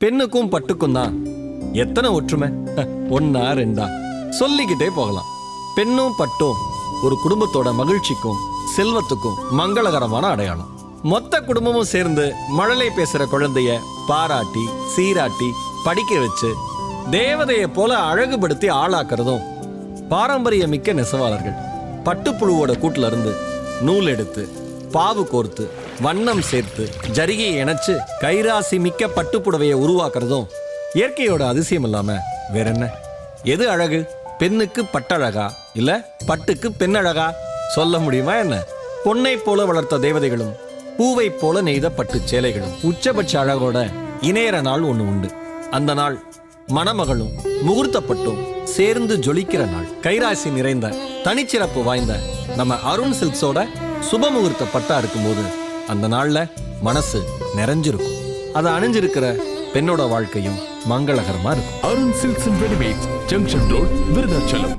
பெண்ணுக்கும் பட்டுக்கும் தான் எத்தனை ஒற்றுமை. ஒன்னா ரெண்டா சொல்லிக்கிட்டே போகலாம். பெண்ணும் பட்டும் ஒரு குடும்பத்தோட மகிழ்ச்சிக்கும் செல்வத்துக்கும் மங்களகரமான அடையாளம். மொத்த குடும்பமும் சேர்ந்து மழலை பேசுற குழந்தைய பாராட்டி சீராட்டி படிக்க வச்சு தேவதையை போல அழகுபடுத்தி ஆளாக்குறதும் பாரம்பரியமிக்க நெசவாளர்கள். பட்டுப்புழுவோட கூட்டுல இருந்து நூல் எடுத்து பாவு கோர்த்து வண்ணம் சேர்த்து ஜரிகையை இணைச்சு கைராசி மிக்க பட்டுப்புடவையை உருவாக்குறதும் இயற்கையோட அதிசயம் இல்லாம வேற என்ன? எது அழகு? பெண்ணுக்கு பட்டழகா இல்ல பட்டுக்கு பெண்ணழகா? சொல்ல முடியுமா என்ன? பொன்னை போல வளர்த்த தேவதைகளும் பூவை போல நெய்த பட்டு சேலைகளும் உச்சபட்ச அழகோட இணையற நாள் ஒண்ணு உண்டு. அந்த நாள் மணமகளும் முகூர்த்தப்பட்டும் சேர்ந்து ஜொலிக்கிற நாள். கைராசி நிறைந்த தனிச்சிறப்பு வாய்ந்த நம்ம அருண் சில்க்ஸோட சுபமுகூர்த்த பட்டா இருக்கும்போது அந்த நாள்ல மனசு நிறைஞ்சிருக்கும். அதை அணிஞ்சிருக்கிற பெண்ணோட வாழ்க்கையும் மங்களகரமா இருக்கும். Arun silks and readymades, junction road, Virudhachalam.